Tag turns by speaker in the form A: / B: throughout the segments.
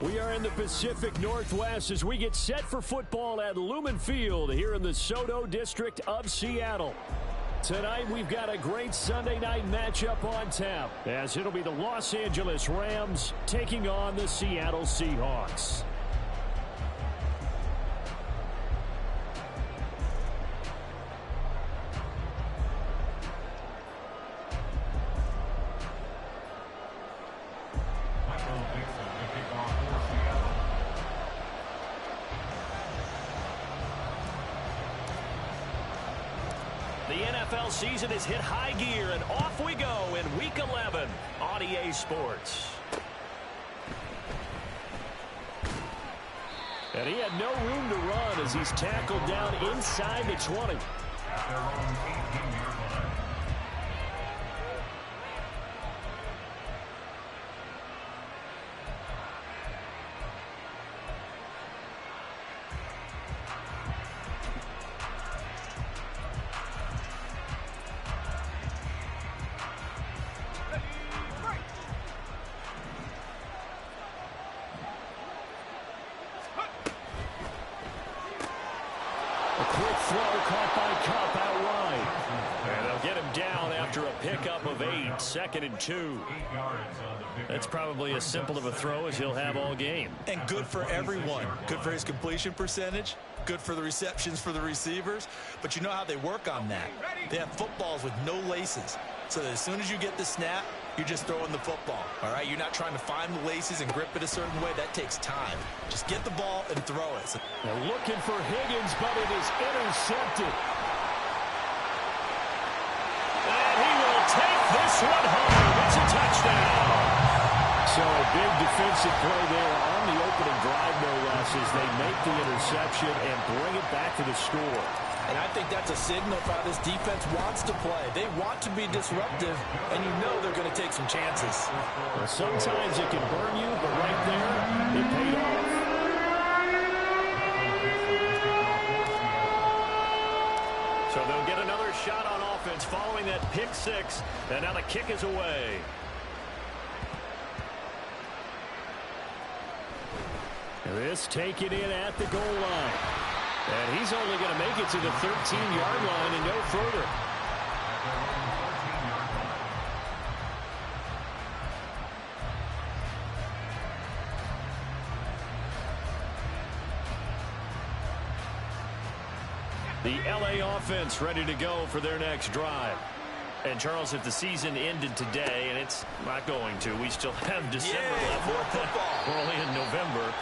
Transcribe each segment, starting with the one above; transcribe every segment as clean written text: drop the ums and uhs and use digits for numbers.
A: We are in the Pacific Northwest as we get set for football at Lumen Field here in the SoDo district of Seattle. Tonight we've got a great Sunday night matchup on tap as it'll be the Los Angeles Rams taking on the Seattle Seahawks.
B: The NFL season has hit high gear, and off we go in Week 11 on EA Sports.
A: And he had no room to run as he's tackled down inside the 20.
C: At their own 18-yard line.
A: A quick throw caught by Kupp out wide. And they'll get him down after a pickup of 8, 2nd and 2.
C: 8 yards on the pickup.
B: That's probably as simple of a throw as he'll have all game.
D: And good for everyone. Good for his completion percentage. Good for the receptions for the receivers. But you know how they work on that. They have footballs with no laces. So that as soon as you get the snap, you're just throwing the football. All right? You're not trying to find the laces and grip it a certain way. That takes time. Just get the ball and throw it. So
A: they're looking for Higgins, but it is intercepted.
B: And he will take this one home. It's a touchdown.
A: So a big defensive play there on the opening drive, no less, as they make the interception and bring it back to the score.
D: And I think that's a signal for how this defense wants to play. They want to be disruptive, and you know they're going to take some chances.
A: Well, sometimes it can burn you, but right there, it paid off.
B: So they'll get another shot on offense following that pick 6. And now the kick is away.
A: This taken in at the goal line. And he's only going to make it to the 13-yard line and no further. The LA offense ready to go for their next drive. And, Charles, if the season ended today, and it's not going to, we still have December left. We're only in November.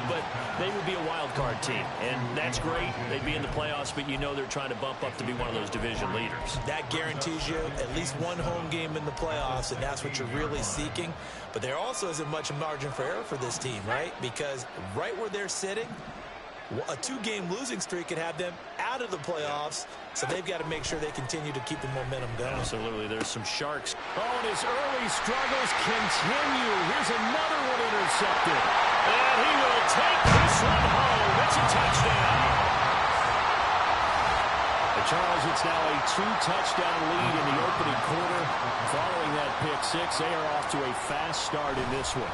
A: But they would be a wild card team, and that's great. They'd be in the playoffs, but you know they're trying to bump up to be one of those division leaders.
D: That guarantees you at least one home game in the playoffs, and that's what you're really seeking. But there also isn't much margin for error for this team, right? Because right where they're sitting, a 2-game losing streak could have them out of the playoffs, so they've got to make sure they continue to keep the momentum going.
B: Absolutely. There's some sharks.
A: Oh, and his early struggles continue. Here's another one intercepted.
B: And he will take this one home. It's a touchdown.
A: And Charles, it's now a 2-touchdown lead in the opening quarter. Following that pick 6, they are off to a fast start in this one.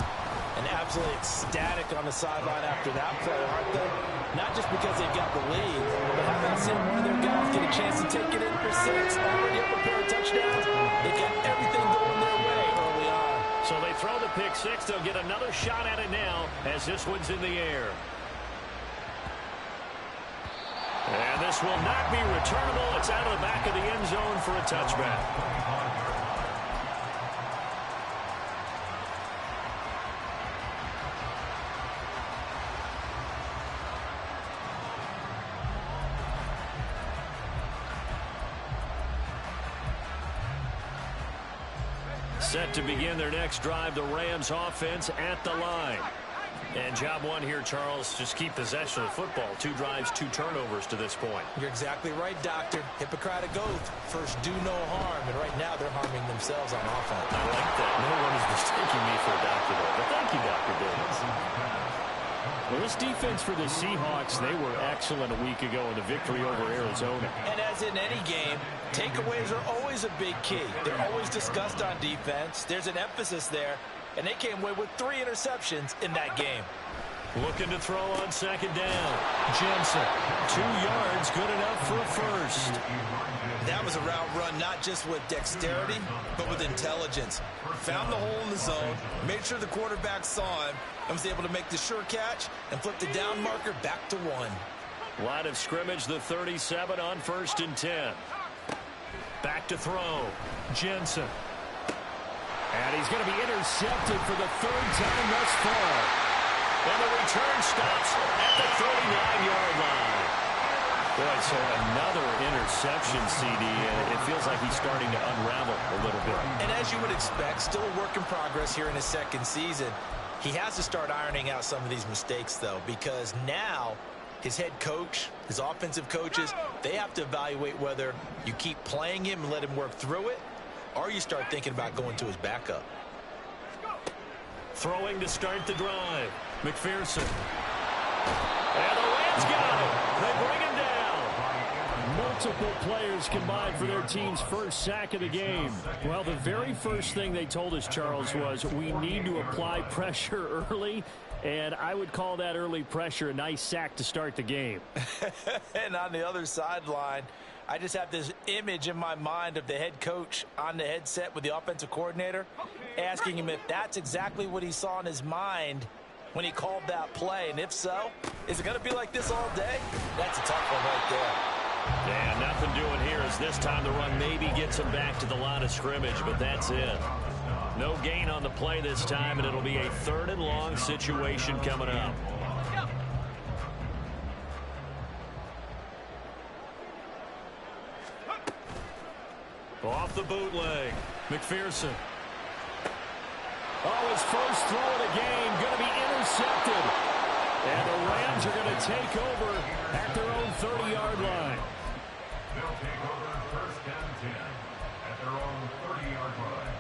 D: And absolutely ecstatic on the sideline after that play, aren't they? Not just because they've got the lead, but how about seeing one of their guys get a chance to take it in for 6, already up a pair of touchdowns? They got everything going their way early on.
B: So they throw the pick 6. They'll get another shot at it now as this one's in the air. And this will not be returnable. It's out of the back of the end zone for a touchback. Set to begin their next drive, the Rams offense at the line. And job one here, Charles, just keep possession of the football. 2 drives, 2 turnovers to this point.
D: You're exactly right, Doctor. Hippocratic oath. First, do no harm. And right now, they're harming themselves on offense.
B: I like that. No one is mistaking me for a doctor, though. But thank you, Dr. Davis.
A: Well, this defense for the Seahawks, they were excellent a week ago in the victory over Arizona.
D: And as in any game, takeaways are always a big key. They're always discussed on defense. There's an emphasis there. and they came away with 3 interceptions in that game.
A: Looking to throw on second down. Jensen, 2 yards, good enough for a first.
D: That was a route run not just with dexterity, but with intelligence. Found the hole in the zone, made sure the quarterback saw him, and was able to make the sure catch and flip the down marker back to 1.
A: Line of scrimmage, the 37 on 1st and 10. Back to throw. Jensen. And he's going to be intercepted for the 3rd time thus far. And the return stops at the 39-yard line. Boy, so another interception, CD, and it feels like he's starting to unravel a little bit.
D: And as you would expect, still a work in progress here in his 2nd season. He has to start ironing out some of these mistakes, though, because now his head coach, his offensive coaches, they have to evaluate whether you keep playing him and let him work through it, or you start thinking about going to his backup.
A: Throwing to start the drive. McPherson. And the Rams got him. They bring him down. Multiple players combined for their team's first sack of the game. Well, the very first thing they told us, Charles, was we need to apply pressure early. And I would call that early pressure a nice sack to start the game.
D: And on the other sideline, I just have this image in my mind of the head coach on the headset with the offensive coordinator asking him if that's exactly what he saw in his mind when he called that play. And if so, is it going to be like this all day? That's a tough one right there.
A: Yeah, nothing doing here as this time the run maybe gets him back to the line of scrimmage, but that's it. No gain on the play this time, and it'll be a 3rd and long situation coming up. Off the bootleg, McPherson. Oh, his first throw of the game going to be intercepted. And the Rams are going to take over at their own 30-yard line.
C: They'll take over 1st and 10 at their own 30-yard line.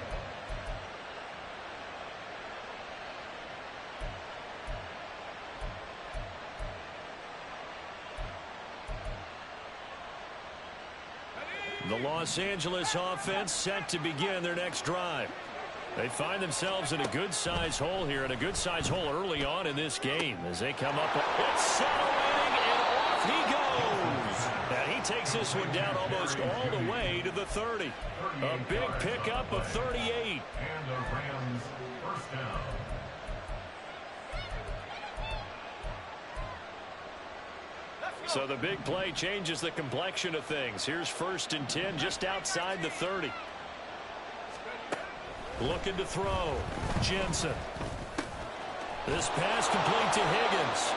A: The Los Angeles offense set to begin their next drive. They find themselves in a good-sized hole here, and a good-sized hole early on in this game as they come up. It's settling, and off he goes. And he takes this one down almost all the way to the 30. A big pickup of 38.
C: And the Rams 1st down.
A: So the big play changes the complexion of things. Here's 1st and 10 just outside the 30. Looking to throw. Jensen. This pass complete to Higgins.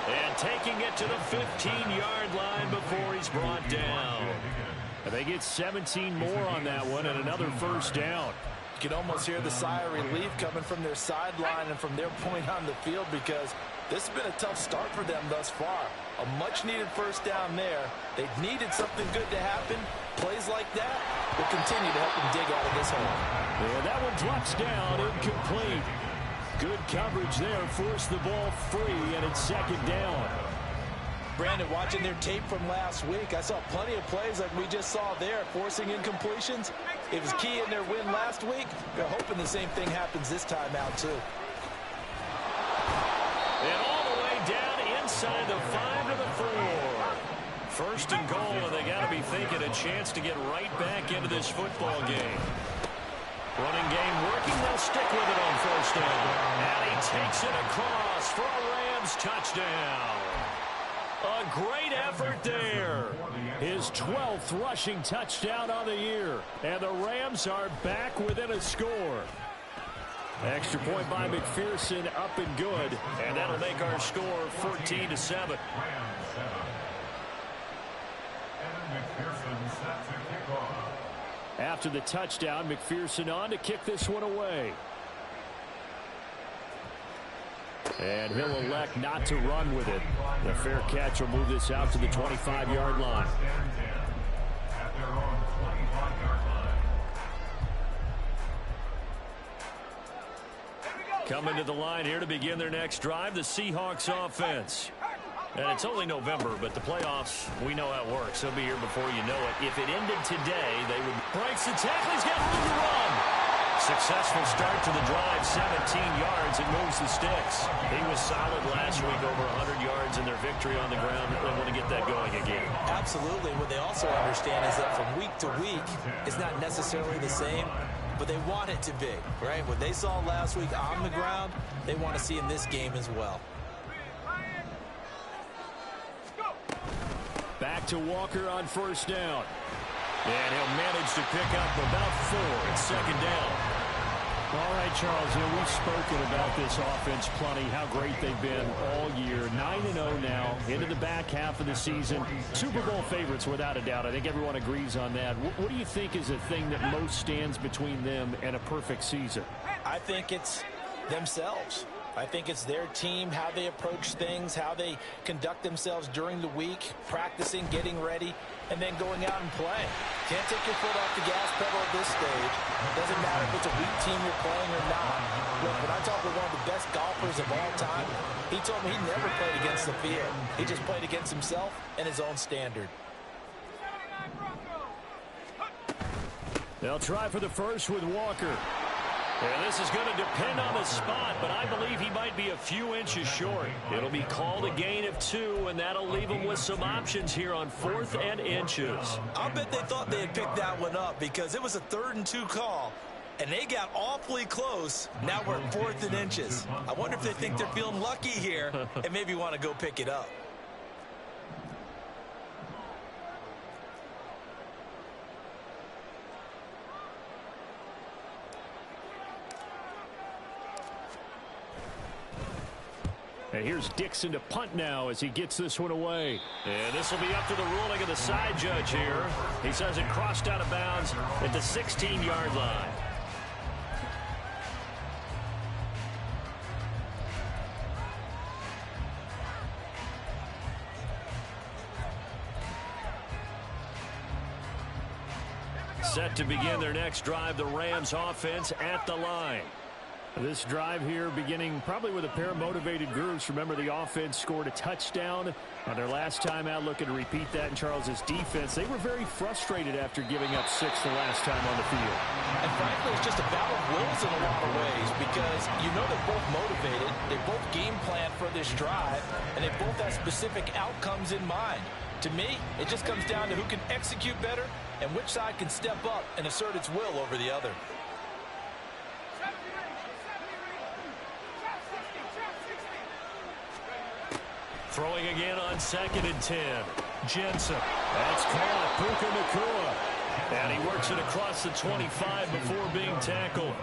A: And taking it to the 15-yard line before he's brought down. And they get 17 more on that one and another 1st down.
D: You can almost hear the sigh of relief coming from their sideline and from their point on the field, because this has been a tough start for them thus far. A much-needed 1st down there. They needed something good to happen. Plays like that will continue to help them dig out of this hole.
A: Yeah, that one drops down, incomplete. Good coverage there, forced the ball free, and it's 2nd down.
D: Brandon, watching their tape from last week, I saw plenty of plays like we just saw there, forcing incompletions. It was key in their win last week. They're hoping the same thing happens this time out, too.
A: And all the way down inside the 5 to the 4. 1st and goal, and they got to be thinking a chance to get right back into this football game. Running game working, they'll stick with it on 1st down. And he takes it across for a Rams touchdown. A great effort there. His 12th rushing touchdown on the year. And the Rams are back within a score. Extra point by McPherson, up and good. And that'll make our score 14-7.
C: Rams 7. And McPherson set to kick off.
A: After the touchdown, McPherson on to kick this one away. And he'll elect not to run with it. The fair catch will move this out to the 25-yard line.
C: At their own 25-yard line.
A: Coming to the line here to begin their next drive, the Seahawks offense. And it's only November, but the playoffs, we know how it works. They'll be here before you know it. If it ended today, they would... Breaks the tackle. He's got room to run. Successful start to the drive, 17 yards. It moves the sticks. He was solid last week, over 100 yards in their victory on the ground. They want to get that going again.
D: Absolutely. What they also understand is that from week to week, it's not necessarily the same, but they want it to be, right? What they saw last week on the ground, they want to see in this game as well.
B: Back to Walker on first down. And he'll manage to pick up about 4. It's second down.
E: All right, Charles, we've spoken about this offense plenty, how great they've been all year. 9-0 now, into the back half of the season. Super Bowl favorites, without a doubt. I think everyone agrees on that. What do you think is the thing that most stands between them and a perfect season?
D: I think it's themselves. I think it's their team, how they approach things, how they conduct themselves during the week, practicing, getting ready, and then going out and playing. Can't take your foot off the gas pedal at this stage. Doesn't matter if it's a weak team you're playing or not. Look, when I talk with one of the best golfers of all time, he told me he never played against the field. He just played against himself and his own standard.
B: They'll try for the first with Walker. And this is going to depend on the spot, but I believe he might be a few inches short. It'll be called a gain of 2, and that'll leave him with some options here on 4th and inches.
D: I'll bet they thought they had picked that one up because it was a 3rd and 2 call, and they got awfully close. Now we're at 4th and inches. I wonder if they think they're feeling lucky here and maybe want to go pick it up.
B: And here's Dixon to punt now as he gets this one away. And this will be up to the ruling of the side judge here. He says it crossed out of bounds at the 16-yard line. Set to begin their next drive, the Rams offense at the line. This drive here beginning probably with a pair of motivated groups. Remember, the offense scored a touchdown on their last time out. Looking to repeat that in Charles's defense. They were very frustrated after giving up 6 the last time on the field.
D: And frankly, it's just a battle of wills in a lot of ways because you know they're both motivated. They both game plan for this drive, and they both have specific outcomes in mind. To me, it just comes down to who can execute better and which side can step up and assert its will over the other.
B: Throwing again on 2nd and 10. Jensen. That's caught. Puka Nacua. And he works it across the 25 before being tackled.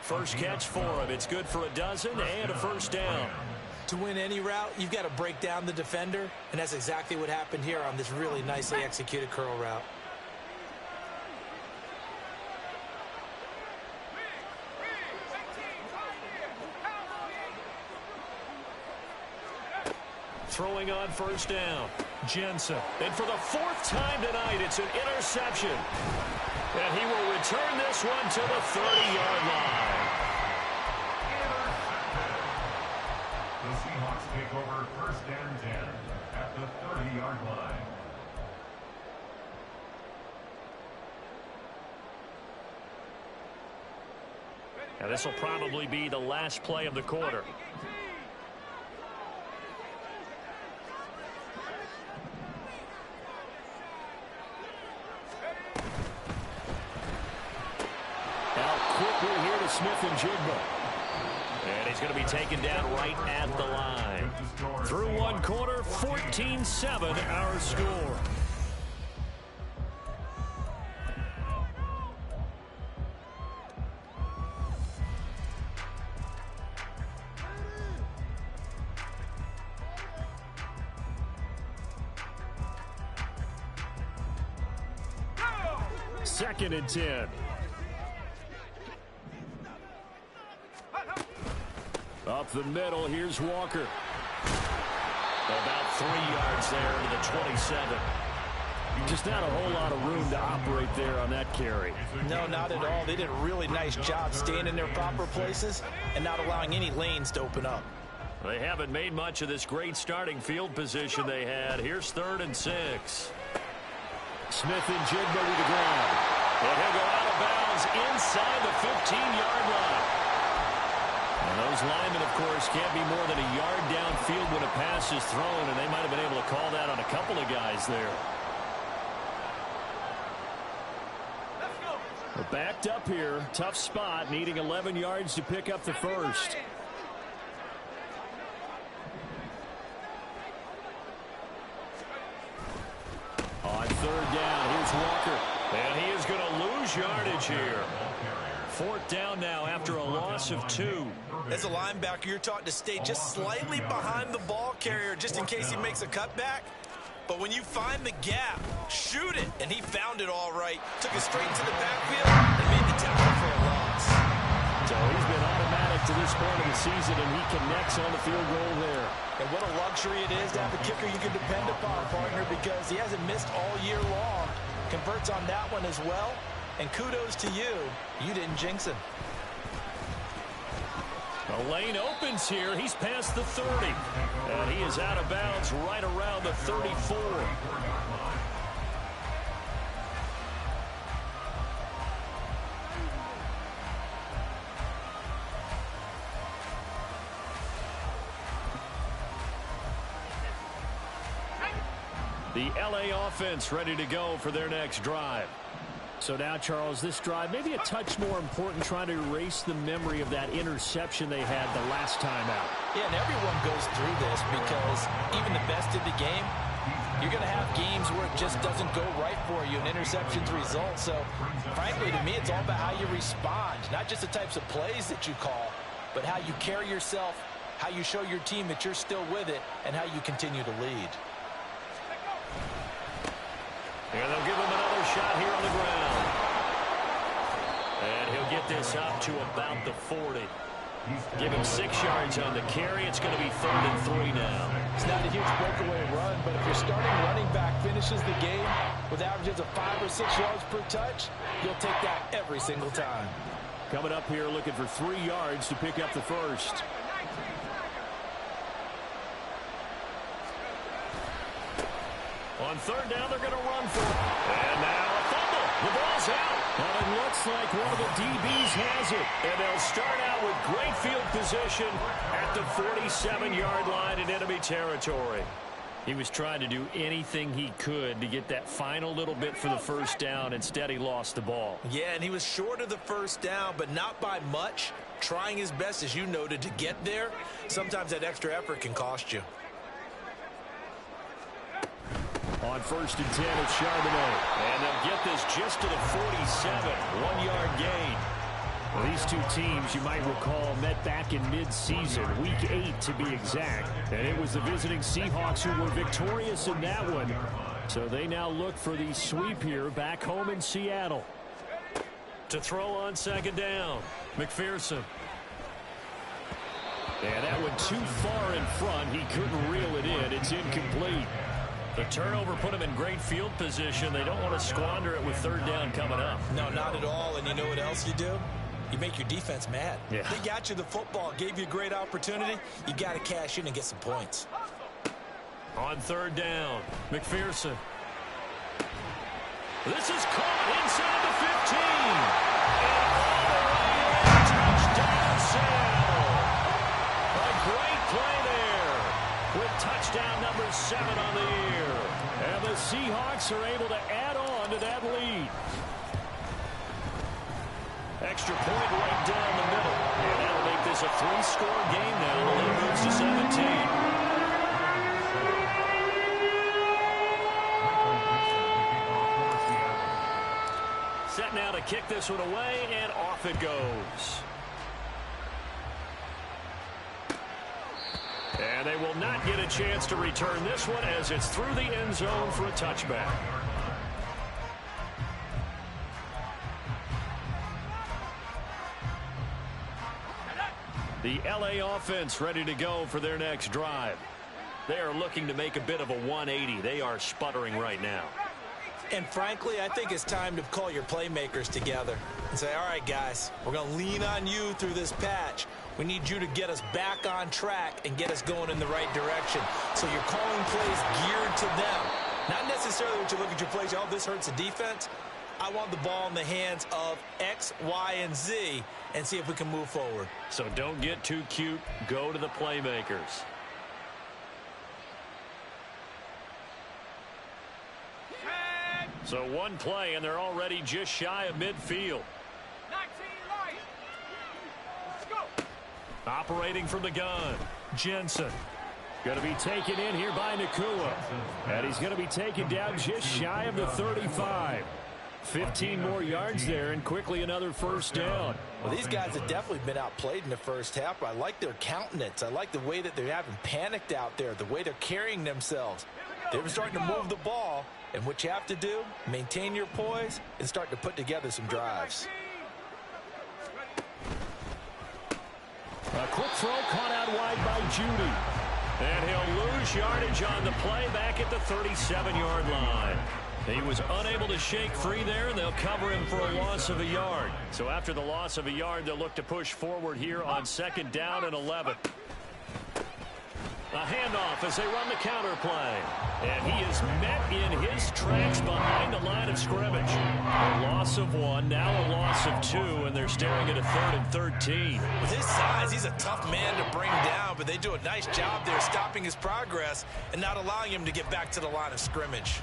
B: First catch for him. It's good for a dozen and a first down.
D: To win any route, you've got to break down the defender, and that's exactly what happened here on this really nicely executed curl route.
B: Throwing on first down. Jensen. And for the 4th time tonight, it's an interception. And he will return this one to the 30-yard line.
C: The Seahawks take over 1st and 10 at the 30-yard line.
B: Now this will probably be the last play of the quarter. Smith-Njigba. And he's going to be taken down right at the line. Through one quarter, 14-7 our score. Second and 10. Up the middle, here's Walker. About 3 yards there to the 27. Just not a whole lot of room to operate there on that carry.
D: No, not at all. They did a really nice job staying in their proper places and not allowing any lanes to open up.
B: They haven't made much of this great starting field position they had. Here's 3rd and 6. Smith-Njigba with the ground. And he'll go out of bounds inside the
A: Those linemen, of course, can't be more than a yard downfield when a pass is thrown, and they might have been able to call that on a couple of guys there.
B: Well, backed up here. Tough spot, needing 11 yards to pick up the first. On third down, here's Walker.
A: And he is going to lose yardage here. Fourth down now after a loss of 2.
D: As a linebacker, you're taught to stay just slightly behind the ball carrier just in case he makes a cutback. But when you find the gap, shoot it. And he found it all right. Took it straight to the backfield and made the tackle for a loss.
B: So he's been automatic to this point of the season, and he connects on the field goal there.
D: And what a luxury it is to have a kicker you can depend upon, partner, because he hasn't missed all year long. Converts on that one as well. And kudos to you. You didn't jinx him.
A: The lane opens here. He's past the 30. And he is out of bounds right around the 34. The LA offense ready to go for their next drive.
B: So now, Charles, this drive maybe a touch more important, trying to erase the memory of that interception they had the last time out.
D: Yeah, and everyone goes through this because even the best of the game, you're going to have games where it just doesn't go right for you, and interceptions result. So, frankly, to me, it's all about how you respond, not just the types of plays that you call, but how you carry yourself, how you show your team that you're still with it, and how you continue to lead.
A: And they'll give him another shot here on the ground. And he'll get this up to about the 40. Give him 6 yards on the carry. It's going to be 3rd and 3 now.
F: It's not a huge breakaway run, but if your starting running back finishes the game with averages of 5 or 6 yards per touch, you'll take that every single time.
B: Coming up here looking for 3 yards to pick up the first.
A: On third down, they're going to run for it. And now a fumble. The ball's out.
B: And it looks like one of the DBs has it.
A: And they'll start out with great field position at the 47-yard line in enemy territory. He was trying to do anything he could to get that final little bit for the first down. Instead, he lost the ball.
D: Yeah, and he was short of the first down, but not by much. Trying his best, as you noted, to get there. Sometimes that extra effort can cost you.
B: On 1st and 10, it's Charbonnet.
A: And they'll get this just to the 47. 1-yard gain.
B: Well, these two teams, you might recall, met back in mid-season, Week 8 to be exact. And it was the visiting Seahawks who were victorious in that one. So they now look for the sweep here back home in Seattle.
A: To throw on 2nd down, McPherson.
B: And that one too far in front. He couldn't reel it in. It's incomplete.
A: The turnover put them in great field position. They don't want to squander it with 3rd down coming up.
D: No, not at all. And you know what else you do? You make your defense mad.
B: Yeah.
D: They got you the football, gave you a great opportunity. You got to cash in and get some points.
A: On 3rd down, McPherson. This is caught inside the 15. And all the way in, touchdown Seattle. A great play there with touchdown number 7 on the year.
B: And the Seahawks are able to add on to that lead.
A: Extra point right down the middle. And that'll make this a 3-score game now. The lead moves to 17. Set now to kick this one away, and off it goes. And they will not get a chance to return this one as it's through the end zone for a touchback. The LA offense ready to go for their next drive. They are looking to make a bit of a 180. They are sputtering right now.
D: And frankly, I think it's time to call your playmakers together and say, all right, guys, we're going to lean on you through this patch. We need you to get us back on track and get us going in the right direction. So you're calling plays geared to them. Not necessarily what you look at your plays, oh, this hurts the defense. I want the ball in the hands of X, Y, and Z and see if we can move forward.
A: So don't get too cute. Go to the playmakers. So one play, and they're already just shy of midfield. Operating from the gun, Jensen.
B: Going to be taken in here by Nacua. And he's going to be taken down just shy of the 35. 15 more yards there, and quickly another first down.
F: Well, these guys have definitely been outplayed in the first half, but I like their countenance. I like the way that they're having panicked out there, the way they're carrying themselves. They were starting to move the ball, and what you have to do, maintain your poise and start to put together some drives.
B: A quick throw caught out wide by Judy.
A: And he'll lose yardage on the play back at the 37-yard line. He was unable to shake free there, and they'll cover him for a loss of a yard. So after the loss of a yard, they'll look to push forward here on 2nd down and 11. A handoff as they run the counter play. And he is met in his tracks behind the line of scrimmage. A loss of 1, now a loss of 2, and they're staring at a 3rd and 13.
D: With his size, he's a tough man to bring down, but they do a nice job there stopping his progress and not allowing him to get back to the line of scrimmage.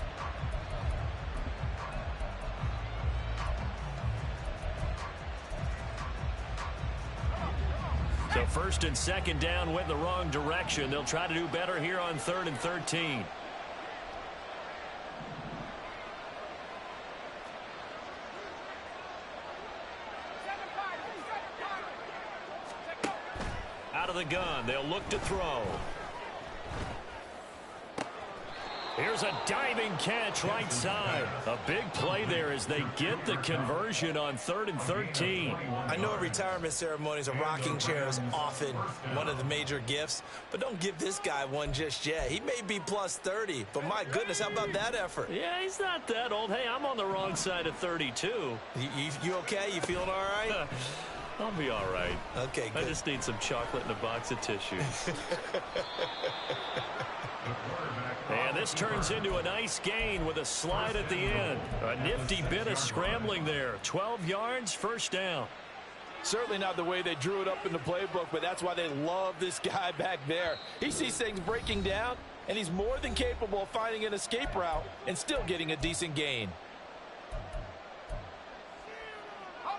A: So 1st and 2nd down went in the wrong direction. They'll try to do better here on 3rd and 13. Out of the gun, they'll look to throw. Here's a diving catch right side. A big play there as they get the conversion on 3rd and 13.
D: I know at retirement ceremonies, a rocking chair is often one of the major gifts, but don't give this guy one just yet. He may be plus 30, but my goodness, how about that effort?
A: Yeah, he's not that old. Hey, I'm on the wrong side of 32.
D: You okay? You feeling all right?
A: I'll be all right.
D: Okay, good.
A: I just need some chocolate and a box of tissue. And this turns into a nice gain with a slide at the end. A nifty bit of scrambling there. 12 yards, first down.
F: Certainly not the way they drew it up in the playbook, but that's why they love this guy back there. He sees things breaking down, and he's more than capable of finding an escape route and still getting a decent gain.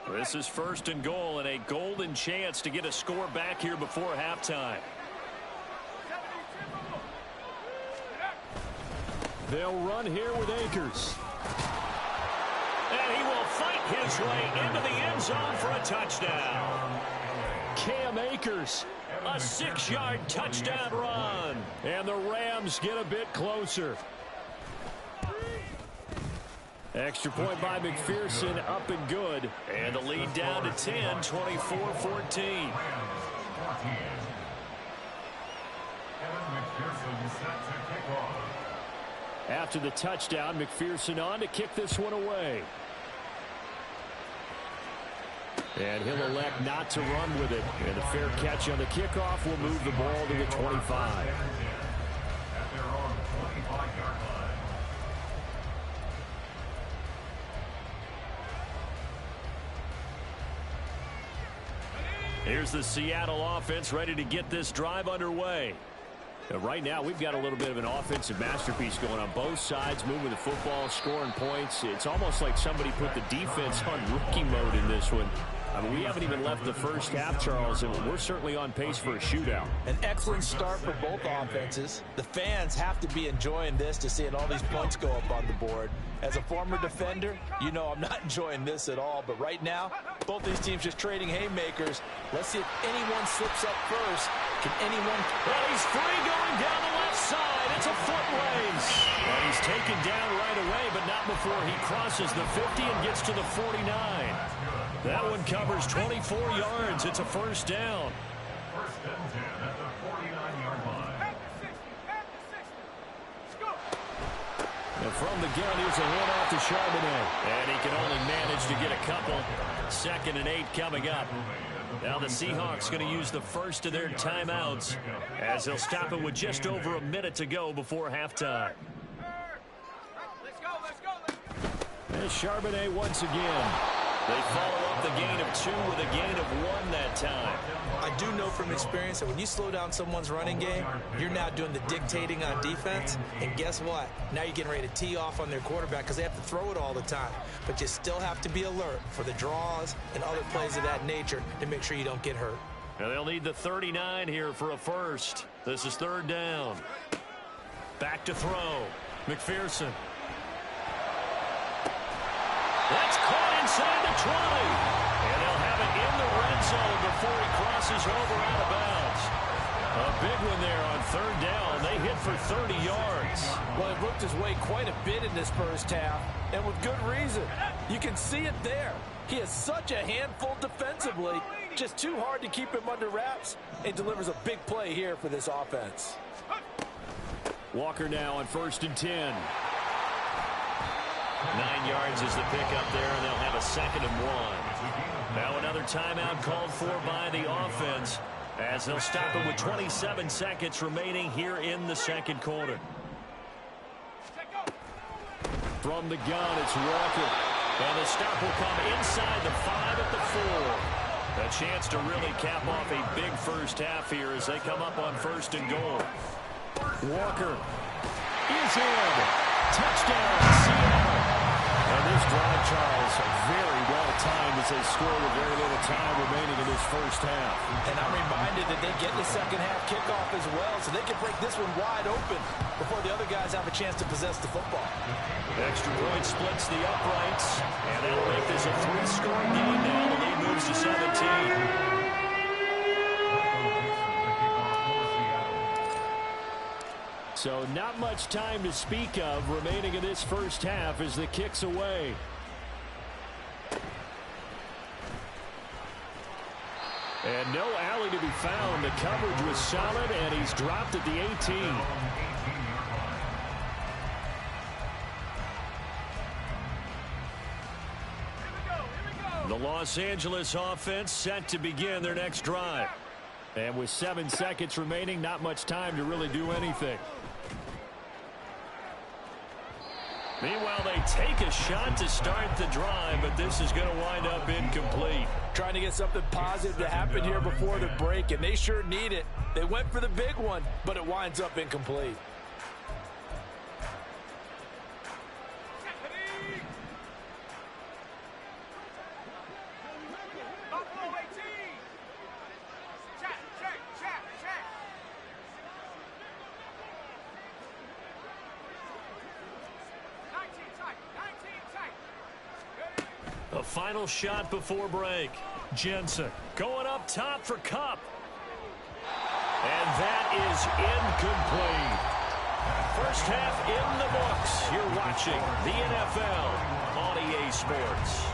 A: This is 1st and goal and a golden chance to get a score back here before halftime.
B: They'll run here with Akers.
A: And he will fight his way into the end zone for a touchdown.
B: Cam Akers.
A: A 6-yard touchdown run.
B: And the Rams get a bit closer. Extra point by McPherson, up and good.
A: And the lead down to 10, 24-14.
B: After the touchdown, McPherson on to kick this one away. And he'll elect not to run with it. And a fair catch on the kickoff will move the ball to the 25.
A: Here's the Seattle offense ready to get this drive underway.
B: Right now, we've got a little bit of an offensive masterpiece going on both sides, moving the football, scoring points. It's almost like somebody put the defense on rookie mode in this one. I mean, we haven't even left the first half, Charles, and we're certainly on pace for a shootout.
F: An excellent start for both offenses. The fans have to be enjoying this to seeing all these points go up on the board. As a former defender, you know I'm not enjoying this at all. But right now, both these teams just trading haymakers. Let's see if anyone slips up first. Can anyone?
A: Well, he's free going down the left side. It's a foot race. Well, he's taken down right away, but not before he crosses the 50 and gets to the 49. That one covers 24 yards. It's a first down.
C: 1st and 10 at the 49-yard line.
B: And from the gun, here's a handoff to Charbonnet.
A: And he can only manage to get a couple. 2nd and 8 coming up. Now the Seahawks going to use the first of their timeouts as they'll stop it with just over a minute to go before halftime.
B: And Charbonnet once again.
A: They follow up the gain of 2 with a gain of 1 that time.
F: I do know from experience that when you slow down someone's running game, you're now doing the dictating on defense. And guess what? Now you're getting ready to tee off on their quarterback because they have to throw it all the time. But you still have to be alert for the draws and other plays of that nature to make sure you don't get hurt.
A: And they'll need the 39 here for a first. This is 3rd down. Back to throw. McPherson. That's caught inside the 20. And they'll have it in the red zone before he crosses over out of bounds. A big one there on 3rd down. They hit for 30 yards.
F: Well, he worked his way quite a bit in this first half, and with good reason. You can see it there. He is such a handful defensively, just too hard to keep him under wraps, and delivers a big play here for this offense.
B: Walker now on 1st and 10.
A: 9 yards is the pickup there, and they'll have a 2nd and 1. Now another timeout called for by the offense as they'll stop it with 27 seconds remaining here in the 2nd quarter.
B: From the gun, it's Walker.
A: And the stop will come inside the 5 at the 4. A chance to really cap off a big first half here as they come up on 1st and goal.
B: Walker is in. Touchdown, Seattle. And this drive, Charles, very well timed as they score with very little time remaining in this first half.
F: And I'm reminded that they get the second half kickoff as well, so they can break this one wide open before the other guys have a chance to possess the football.
A: Extra point splits the uprights, and that'll make this a 3-score game now. The lead moves to 17.
B: So not much time to speak of remaining in this first half as the kick's away. And no alley to be found. The coverage was solid, and he's dropped at the 18.
A: The Los Angeles offense set to begin their next drive.
B: And with 7 seconds remaining, not much time to really do anything.
A: Meanwhile, they take a shot to start the drive, but this is going to wind up incomplete.
F: Trying to get something positive to happen here before the break, and they sure need it. They went for the big one, but it winds up incomplete.
A: A final shot before break. Jensen going up top for Kupp. And that is incomplete. First half in the books. You're watching the NFL on EA Sports.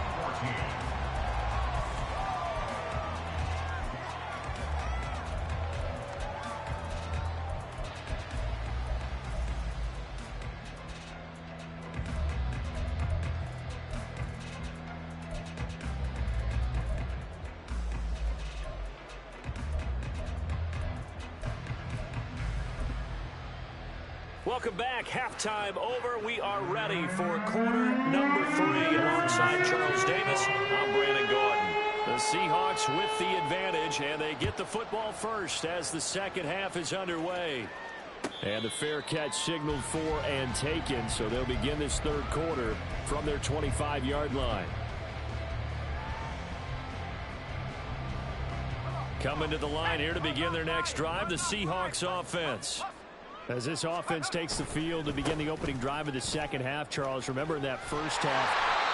A: Welcome back. Halftime over. We are ready for quarter number 3. Alongside Charles Davis, I'm Brandon Gordon. The Seahawks with the advantage, and they get the football first as the second half is underway.
B: And the fair catch signaled for and taken, so they'll begin this third quarter from their 25-yard line.
A: Coming to the line here to begin their next drive, the Seahawks offense.
B: As this offense takes the field to begin the opening drive of the second half, Charles, remember in that first half,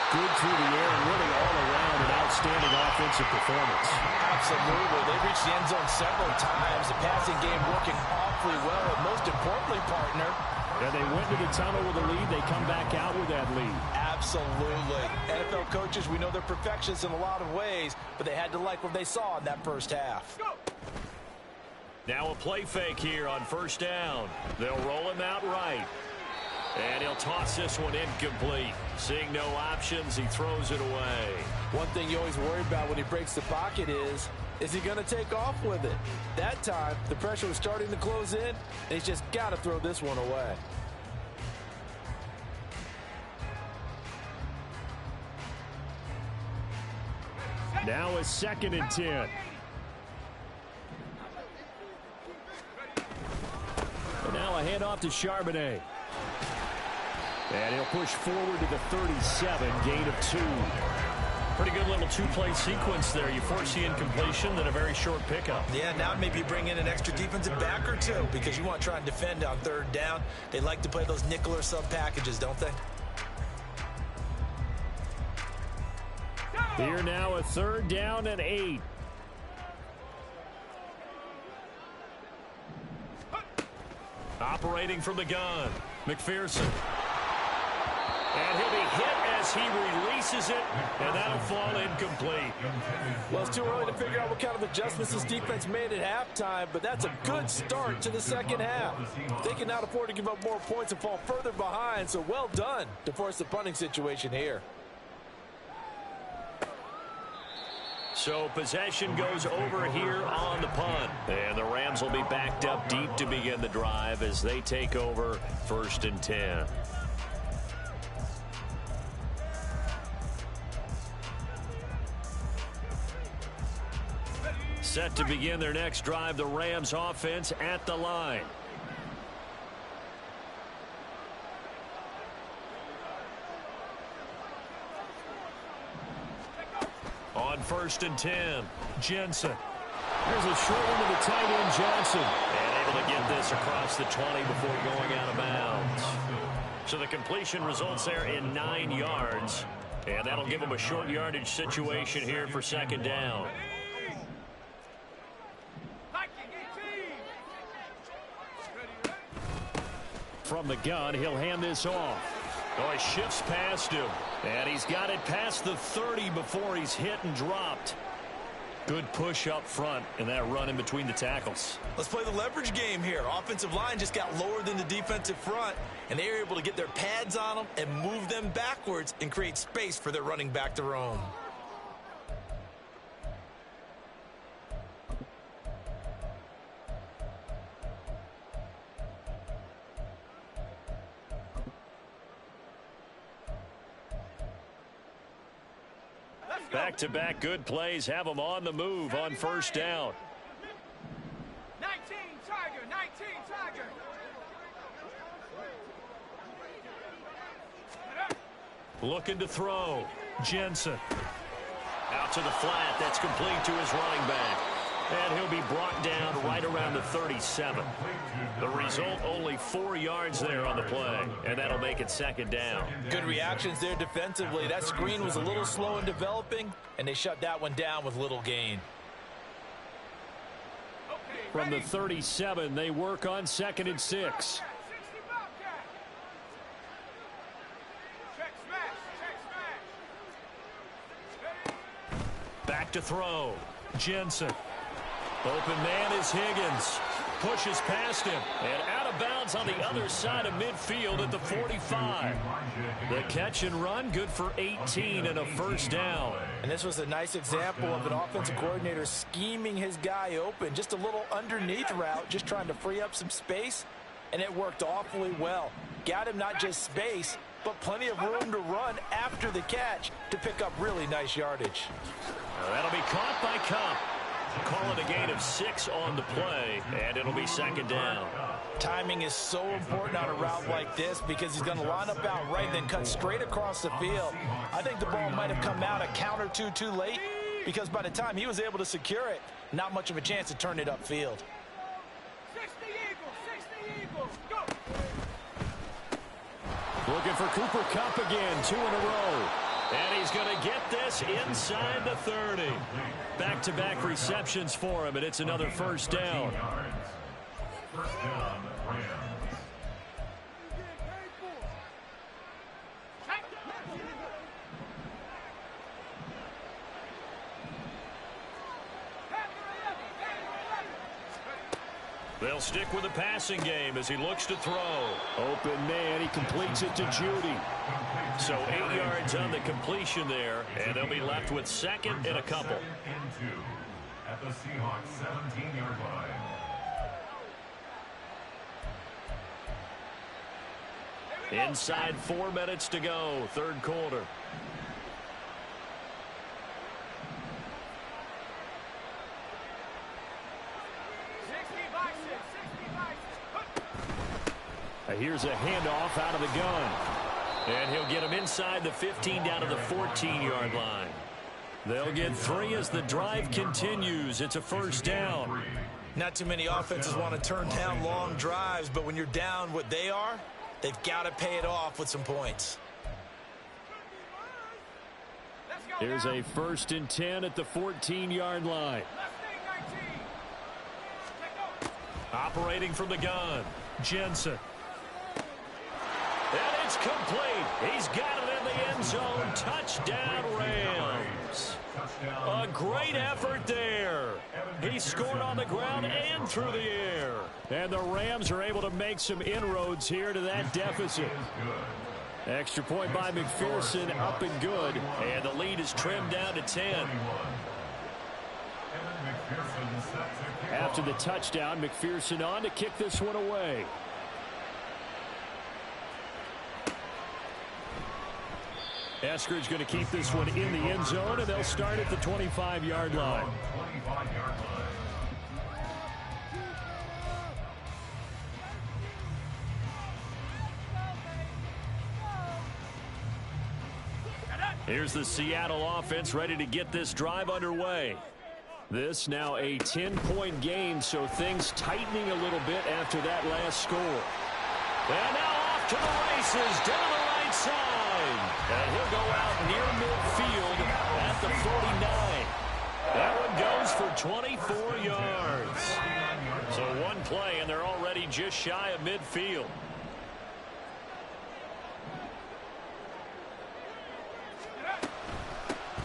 B: good through the air and really all around an outstanding offensive performance.
F: Absolutely. They reached the end zone several times. The passing game working awfully well, and most importantly, partner,
B: and they went to the tunnel with a lead. They come back out with that lead.
F: Absolutely. NFL coaches, we know they're perfectionists in a lot of ways, but they had to like what they saw in that first half.
A: Now a play fake here on first down. They'll roll him out right. And he'll toss this one incomplete. Seeing no options, he throws it away.
F: One thing you always worry about when he breaks the pocket is he going to take off with it? That time, the pressure was starting to close in, and he's just got to throw this one away.
B: Now a 2nd and 10. And now a handoff to Charbonnet. And he'll push forward to the 37, gain of 2.
A: Pretty good little two-play sequence there. You force the incompletion, then a very short pickup.
F: Yeah, now maybe bring in an extra defensive back or two because you want to try and defend on 3rd down. They like to play those nickel or sub packages, don't they?
B: Here now a 3rd down and 8.
A: Operating from the gun, McPherson. And he'll be hit as he releases it, and that'll fall incomplete.
F: Well, it's too early to figure out what kind of adjustments this defense made at halftime, but that's a good start to the 2nd half. They cannot afford to give up more points and fall further behind, so well done to force the punting situation here.
A: So possession goes over here on the punt. And the Rams will be backed up deep to begin the drive as they take over 1st and 10. Set to begin their next drive, the Rams offense at the line. On 1st and 10, Jensen.
B: There's a short one to the tight end, Johnson.
A: And able to get this across the 20 before going out of bounds. So the completion results there in 9 yards. And that'll give them a short yardage situation here for 2nd down.
B: From the gun, he'll hand this off.
A: Oh, he shifts past him. And he's got it past the 30 before he's hit and dropped. Good push up front and that run in between the tackles.
F: Let's play the leverage game here. Offensive line just got lower than the defensive front, and they were able to get their pads on them and move them backwards and create space for their running back to roam.
A: Back-to-back good plays have them on the move on 1st down.
G: 19 Tiger, 19 Tiger.
A: Looking to throw. Jensen. Out to the flat. That's complete to his running back. And he'll be brought down right around the 37. The result, only 4 yards there on the play. And that'll make it 2nd down.
F: Good reactions there defensively. That screen was a little slow in developing, and they shut that one down with little gain.
B: From the 37, they work on 2nd and 6.
A: Back to throw. Jensen. Open man is Higgins. Pushes past him. And out of bounds on the other side of midfield at the 45. The catch and run, good for 18 and a 1st down.
F: And this was a nice example of an offensive coordinator scheming his guy open. Just a little underneath route, just trying to free up some space. And it worked awfully well. Got him not just space, but plenty of room to run after the catch to pick up really nice yardage.
A: That'll be caught by Kupp. Call it a gain of 6 on the play, and it'll be 2nd down.
F: Timing is so important on a route like this because he's going to line up out right and then cut straight across the field. I think the ball might have come out a count or two too late because by the time he was able to secure it, not much of a chance to turn it upfield.
G: 60 Eagles, go!
B: Looking for Cooper Kupp again, 2 in a row.
A: And he's going to get this inside the 30. Back-to-back receptions for him, and it's another 1st down.
C: 1st down, Rams.
A: They'll stick with the passing game as he looks to throw.
B: Open man, he completes it to Judy.
A: So 8 yards on the completion there, and they'll be left with 2nd and a couple.
C: 2nd and 2 at the Seahawks 17-yard line.
A: Inside 4 minutes to go, 3rd quarter.
B: Here's a handoff out of the gun.
A: And he'll get him inside the 15 down to the 14-yard line. They'll get 3 as the drive continues. It's a first down.
F: Not too many offenses want to turn down long drives, but when you're down what they are, they've got to pay it off with some points.
B: Here's a 1st and 10 at the 14-yard line.
A: Operating from the gun, Jensen. And it's complete. He's got it in the end zone. Touchdown, Rams. A great effort there. He scored on the ground and through the air.
B: And the Rams are able to make some inroads here to that deficit. Extra point by McPherson, up and good.
A: And the lead is trimmed down to 10.
B: After the touchdown, McPherson on to kick this one away. Eskridge going to keep this one in the end zone, and they'll start at the 25-yard line. Here's the Seattle offense ready to get this drive underway. This now a 10-point game, so things tightening a little bit after that last score.
A: And now off to the races, down the right side. And he'll go out near midfield at the 49. That one goes for 24 yards. So one play, and they're already just shy of midfield.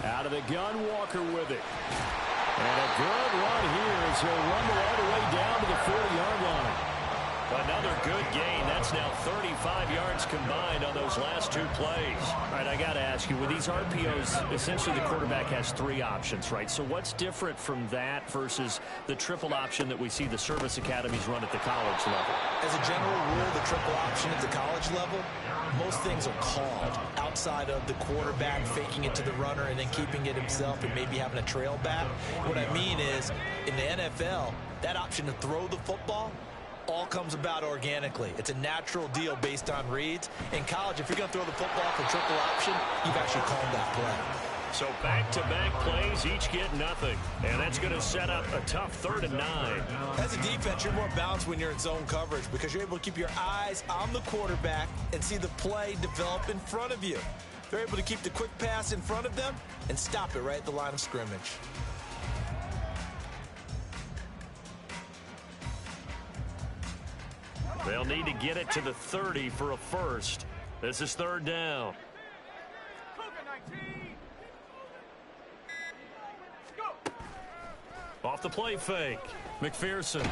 B: Out of the gun, Walker with it. And a good run here as he'll run all the way down to the 40-yard line.
A: Another good gain. That's now 35 yards combined on those last 2 plays.
B: All right, I got to ask you, with these RPOs, essentially the quarterback has 3 options, right? So what's different from that versus the triple option that we see the service academies run at the college level?
F: As a general rule, the triple option at the college level, most things are called outside of the quarterback faking it to the runner and then keeping it himself and maybe having a trail back. What I mean is, in the NFL, that option to throw the football all comes about organically. It's a natural deal based on reads. In college, if you're going to throw the football for triple option, you've actually called that play.
A: So back-to-back plays, each get nothing. And that's going to set up a tough 3rd and 9.
F: As a defense, you're more balanced when you're in zone coverage because you're able to keep your eyes on the quarterback and see the play develop in front of you. They're able to keep the quick pass in front of them and stop it right at the line of scrimmage.
A: They'll need to get it to the 30 for a first. This is 3rd down. Off the play fake, McPherson.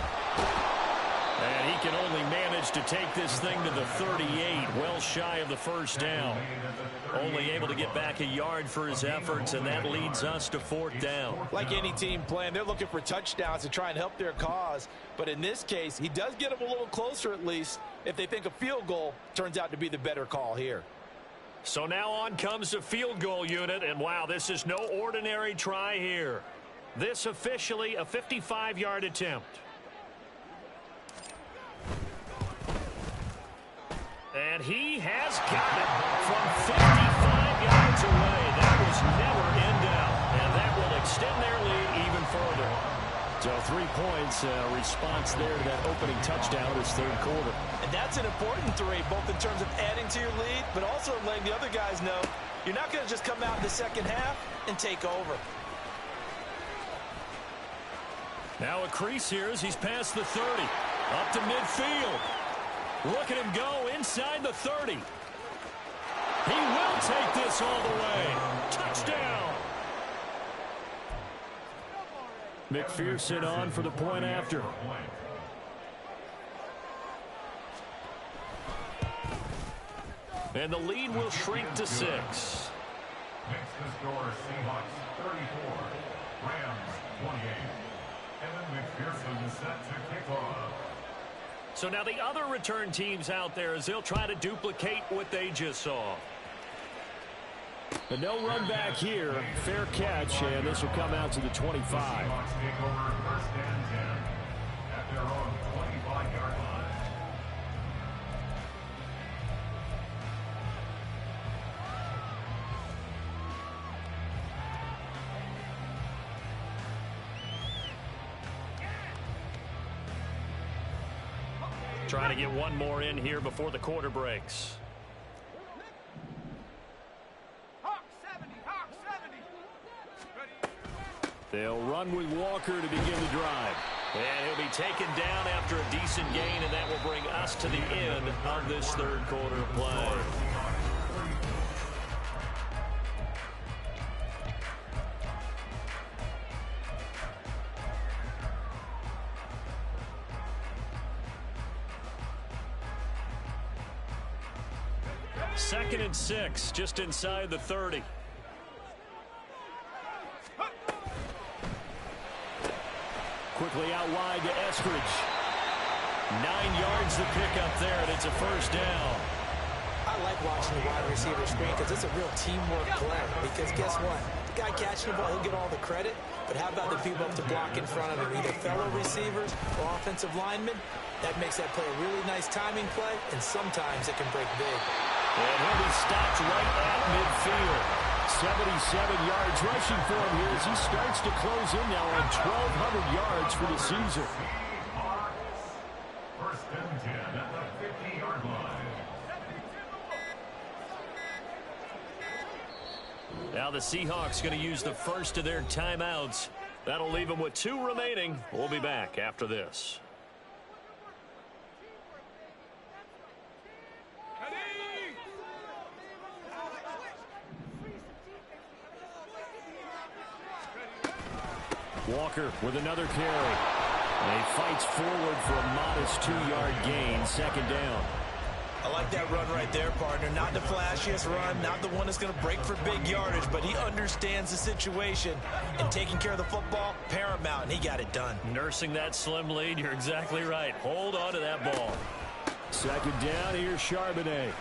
A: And he can only manage to take this thing to the 38, well shy of the first down. Only able to get back a yard for his efforts, and that leads us to 4th down.
F: Like any team playing, they're looking for touchdowns to try and help their cause. But in this case, he does get them a little closer at least if they think a field goal turns out to be the better call here.
A: So now on comes the field goal unit, and wow, this is no ordinary try here. This officially a 55-yard attempt. And he has got it from 55 yards away. That was never in doubt. And that will extend their lead even further.
B: So 3 points, response there to that opening touchdown this 3rd quarter.
F: And that's an important 3, both in terms of adding to your lead, but also letting the other guys know you're not going to just come out in the second half and take over.
A: Now a crease here as he's past the 30. Up to midfield. Look at him go inside the 30. He will take this all the way. Touchdown.
B: McPherson on for the point after.
A: And the lead will shrink to 6.
C: Next to score, Seahawks 34, Rams 28. Evan McPherson set to kick off.
A: So now the other return teams out there as they'll try to duplicate what they just saw.
B: But no run back here. Fair catch, and this will come out to the 25.
C: Seahawks take over 1st and 10 at their own 25-yard line.
A: Trying to get one more in here before the quarter breaks.
G: Hawk 70, Hawk 70. Ready.
B: They'll run with Walker to begin the drive.
A: And he'll be taken down after a decent gain, and that will bring us to the end of this third quarter of play. Second and 6, just inside the 30.
B: Quickly out wide to Eskridge.
A: 9 yards to pick up there, and it's a first down.
F: I like watching the wide receiver screen because it's a real teamwork play. Because guess what? The guy catching the ball, he'll get all the credit. But how about the people up to block in front of him, either fellow receivers or offensive linemen? That makes that play a really nice timing play, and sometimes it can break big.
A: And he'll be stopped right at midfield.
B: 77 yards rushing for him here as he starts to close in now on 1,200 yards for the season.
C: First and 10 at the 50-yard line.
A: Now the Seahawks going to use the first of their timeouts. That'll leave them with 2 remaining. We'll be back after this.
B: Walker with another carry. And he fights forward for a modest 2-yard gain, second down.
F: I like that run right there, partner. Not the flashiest run, not the one that's going to break for big yardage, but he understands the situation, and taking care of the football, paramount, and he got it done.
A: Nursing that slim lead, you're exactly right. Hold on to that ball.
B: Second down, here's Charbonnet.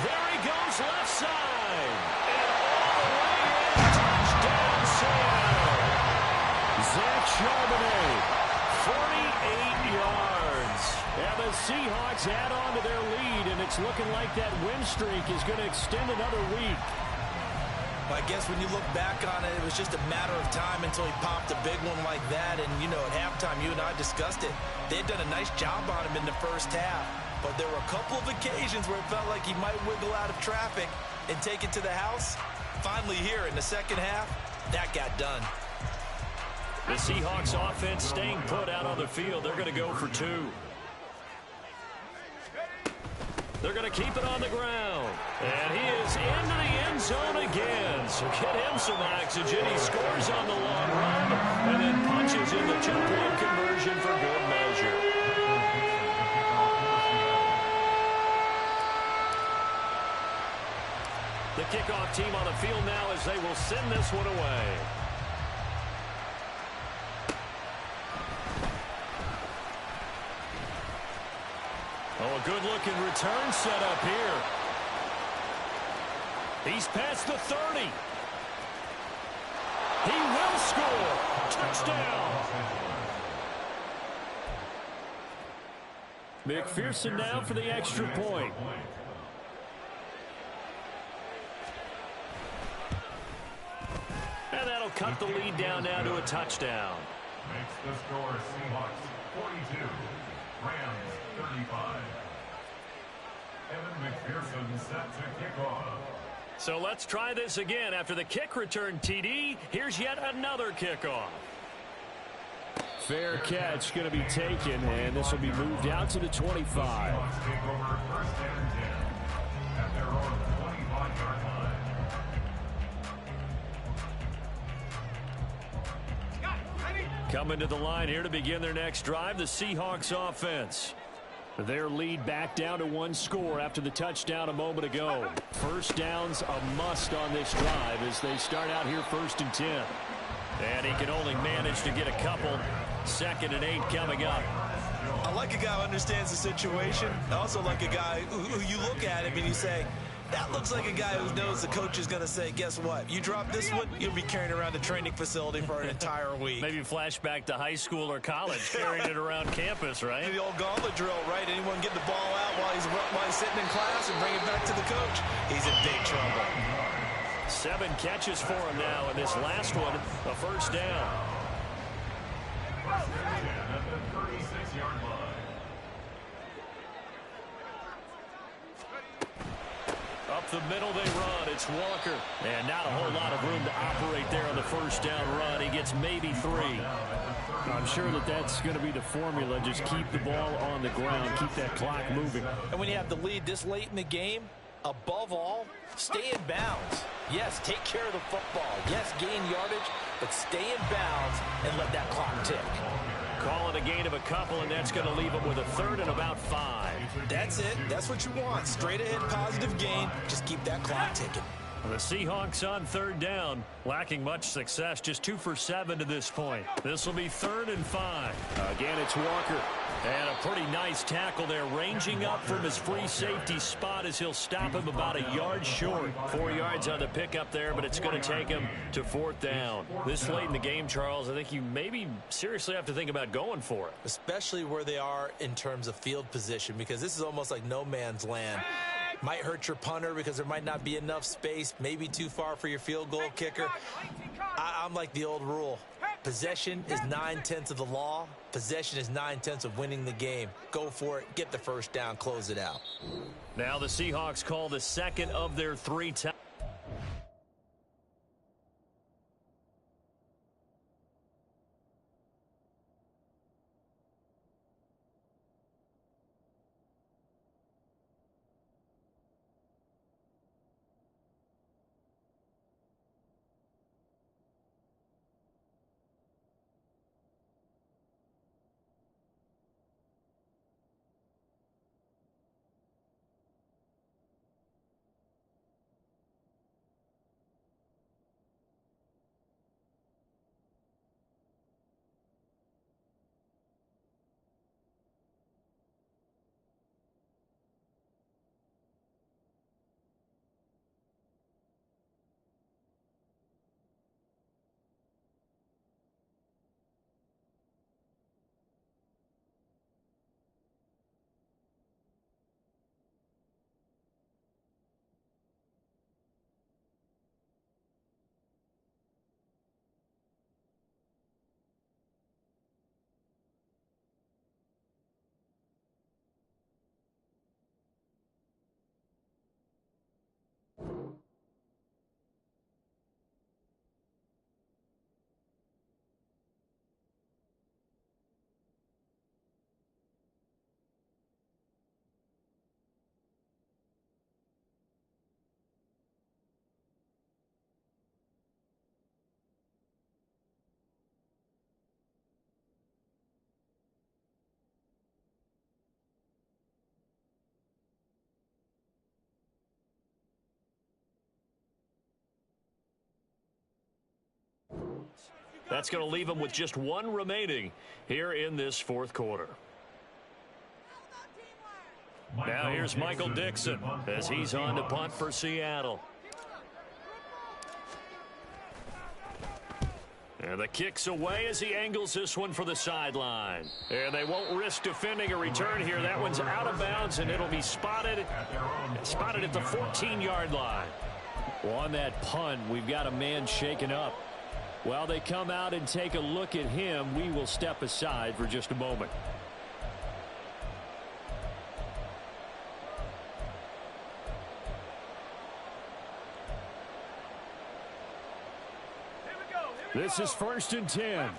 A: There he goes, left side. And all the way in, touchdown Seattle.
B: Zach Charbonnet.
A: 48 yards.
B: And the Seahawks add on to their lead, and it's looking like that win streak is going to extend another week.
F: I guess when you look back on it, it was just a matter of time until he popped a big one like that. And, you know, at halftime, you and I discussed it. They had done a nice job on him in the first half. But there were a couple of occasions where it felt like he might wiggle out of traffic and take it to the house. Finally here in the second half, that got done.
A: The Seahawks offense staying put out on the field. They're going to go for 2. They're going to keep it on the ground. And he is into the end zone again. So get him some oxygen. He scores on the long run and then punches in the 2-point conversion for good measure. The kickoff team on the field now as they will send this one away. Oh, a good-looking return set up here. He's past the 30. He will score. Touchdown.
B: McPherson now for the extra point.
A: And that'll cut the lead down now to a touchdown.
C: Makes the score Seahawks 42, Rams 35. Evan McPherson set to kick off.
A: So let's try this again. After the kick return, TD, here's yet another kickoff.
B: Fair catch going to be taken, and this will be moved out to the 25.
C: Seahawks take over first and 10 at their own 25-yard line.
A: Coming to the line here to begin their next drive, the Seahawks offense.
B: Their lead back down to 1 score after the touchdown a moment ago. First down's a must on this drive as they start out here 1st and 10.
A: And he can only manage to get a couple. 2nd and 8 coming up.
F: I like a guy who understands the situation. I also like a guy who you look at him and you say, that looks like a guy who knows the coach is going to say, guess what? You drop this one, you'll be carrying around the training facility for an entire week.
A: Maybe flashback to high school or college, carrying it around campus, right?
F: The old gauntlet drill, right? Anyone get the ball out while he's sitting in class and bring it back to the coach? He's in big trouble.
A: 7 catches for him now, and this last one, a first down.
C: First and 10 at the 36-yard line.
B: Up the middle they run. It's Walker. And not a whole lot of room to operate there on the first down run. He gets maybe 3. I'm sure that's going to be the formula. Just keep the ball on the ground. Keep that clock moving.
F: And when you have the lead this late in the game, above all, stay in bounds. Yes, take care of the football. Yes, gain yardage, but stay in bounds and let that clock tick.
B: Call it a gain of a couple, and that's going to leave them with a third and about 5.
F: That's it. That's what you want. Straight ahead positive gain. Just keep that clock ticking.
B: The Seahawks on third down, lacking much success, just 2 for 7 to this point. This will be 3rd and 5. Again, it's Walker. And a pretty nice tackle there, ranging up from his free safety spot as he'll stop him about a yard short. 4 yards on the pickup there, but it's going to take him to 4th down. This late in the game, Charles, I think you maybe seriously have to think about going for it.
F: Especially where they are in terms of field position, because this is almost like no man's land. Might hurt your punter because there might not be enough space, maybe too far for your field goal kicker. I'm like the old rule. Possession is 9/10 of the law. Possession is 9/10 of winning the game. Go for it. Get the first down. Close it out.
B: Now the Seahawks call the second of their 3 times. That's going to leave them with just 1 remaining here in this 4th quarter. Now here's Michael Dixon as he's on to punt for Seattle. And the kick's away as he angles this one for the sideline. And they won't risk defending a return here. That one's out of bounds, and it'll be spotted at the 14-yard line. Well, on that punt, we've got a man shaken up. While they come out and take a look at him, we will step aside for just a moment. This is 1st and 10.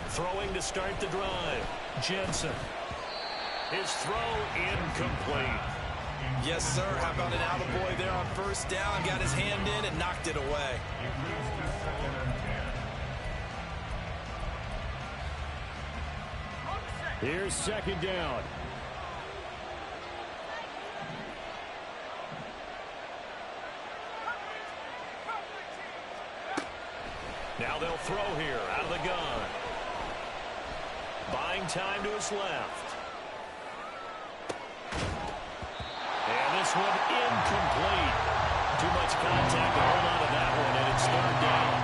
B: Throwing to start the drive. Jensen. His throw incomplete.
F: Yes, sir. How about an attaboy there on 1st down? Got his hand in and knocked it away.
E: Here's 2nd down.
B: Now they'll throw here out of the gun. Buying time to his left. And this one incomplete. Too much contact to hold on to that one, and it's 3rd down.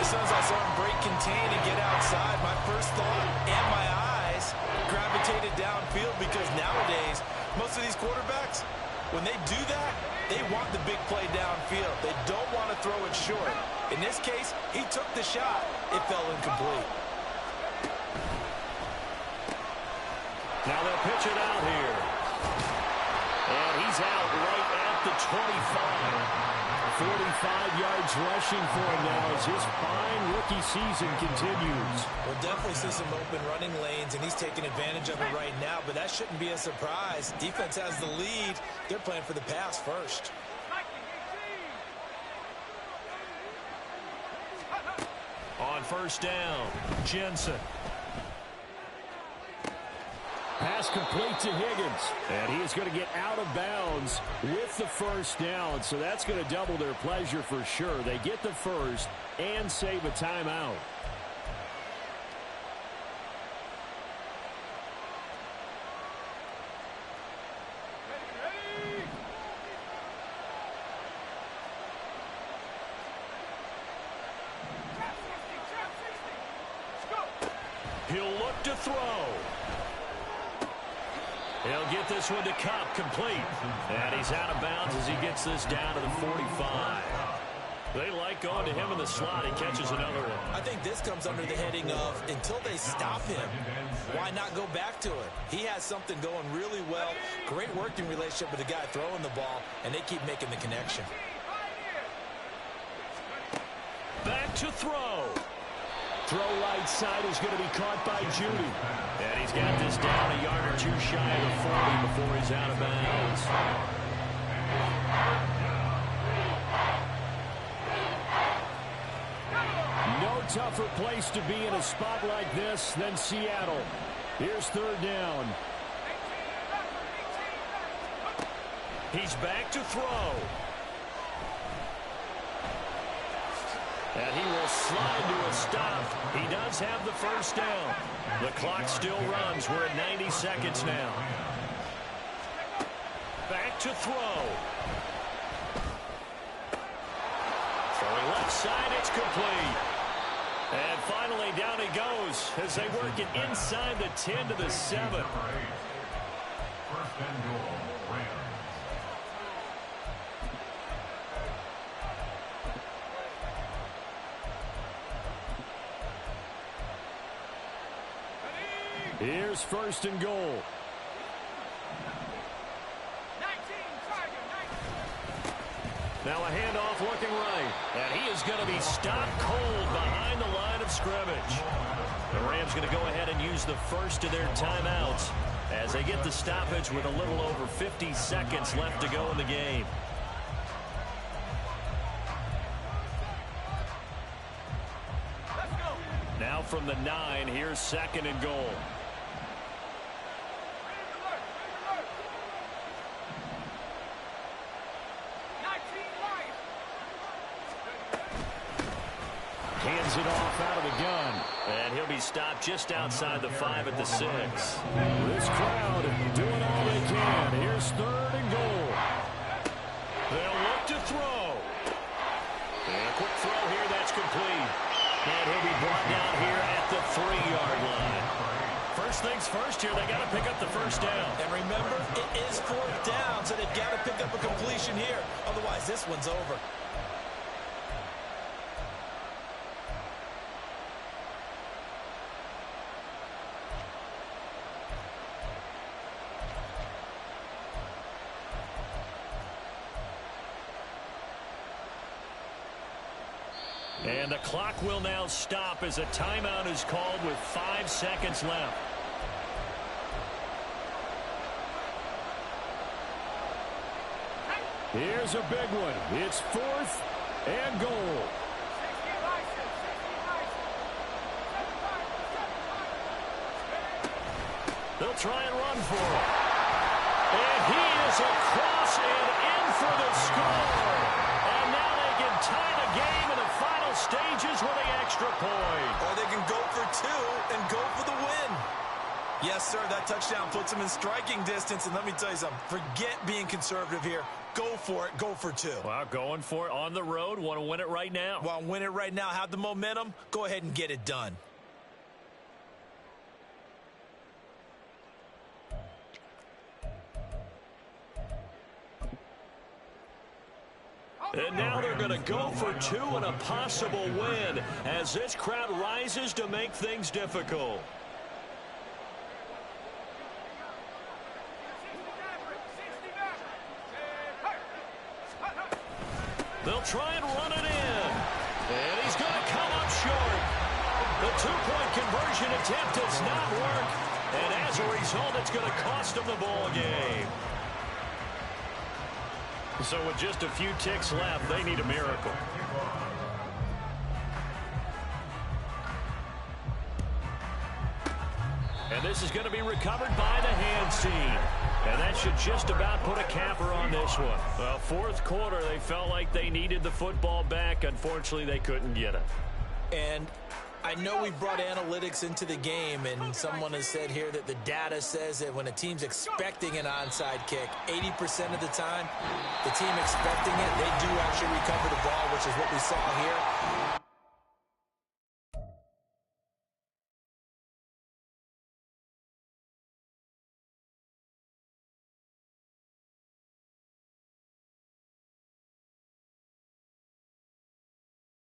F: As soon as I saw him break contain and get outside, my first thought and my eyes gravitated downfield, because nowadays most of these quarterbacks, When they do that, they want the big play downfield. They don't want to throw it short. In this case, he took the shot. It fell incomplete.
B: Now they'll pitch it out here. And he's out right at the 25. 45 yards rushing for him now as his fine rookie season continues.
F: We'll definitely see some open running lanes, and he's taking advantage of it right now, but that shouldn't be a surprise. Defense has the lead. They're playing for the pass first.
B: On first down, Jensen. Pass complete to Higgins. And he is going to get out of bounds with the first down. So that's going to double their pleasure for sure. They get the first and save a timeout. He'll look to throw. He'll get this one to Kupp, complete. And he's out of bounds as he gets this down to the 45. They like going to him in the slot. He catches another one.
F: I think this comes under the heading of until they stop him, why not go back to it? He has something going really well. Great working relationship with the guy throwing the ball, and they keep making the connection.
B: Back to throw. Throw right side is going to be caught by Judy. And he's got this down a yard or two shy of the 40 before he's out of bounds. No tougher place to be in a spot like this than Seattle. Here's third down. He's back to throw. And he will slide to a stop. He does have the first down. The clock still runs. We're at 90 seconds now. Back to throw. Throwing left side, it's complete. And finally down he goes as they work it inside the 10 to the 7.
C: First and goal, Rams.
B: Here's first and goal.
G: 19, Tiger, 19.
B: Now a handoff looking right. And he is going to be stopped cold behind the line of scrimmage. The Rams going to go ahead and use the first of their timeouts as they get the stoppage with a little over 50 seconds left to go in the game.
G: Let's go.
B: Now from the 9, here's second and goal. Hands it off out of the gun. And he'll be stopped just outside the 5 at the 6. This crowd doing all they can. Here's third and goal. They'll look to throw. And a quick throw here, that's complete. And he'll be brought down here at the 3-yard line. First things first here, they got to pick up the first down.
F: And remember, it is fourth down, so they've got to pick up a completion here. Otherwise, this one's over.
B: And the clock will now stop as a timeout is called with 5 seconds left. Here's a big one. It's fourth and goal.
G: 60 license, 60 license.
B: They'll try and run for it. And he is across and in for the score. And now they can tie the game in the final stages with the extra point.
F: Or they can go for 2 and go for the win. Yes, sir, that touchdown puts them in striking distance. And let me tell you something, forget being conservative here. Go for it, go for 2.
B: Well, going for it on the road. Want to win it right now.
F: Want to win it right now, have the momentum, go ahead and get it done.
A: And now they're going to go for two and a possible win as this crowd rises to make things difficult. They'll try and run it in. And he's going to come up short. The two-point conversion attempt does not work. And as a result, it's going to cost them the ball game. So with just a few ticks left, they need a miracle. And this is going to be recovered by the hands team. And that should just about put a capper on this one. Well, fourth quarter, they felt like they needed the football back. Unfortunately, they couldn't get it.
F: And I know we brought analytics into the game, and someone has said here that the data says that when a team's expecting an onside kick, 80% of the time, the team expecting it, they do actually recover the ball, which is what we saw here.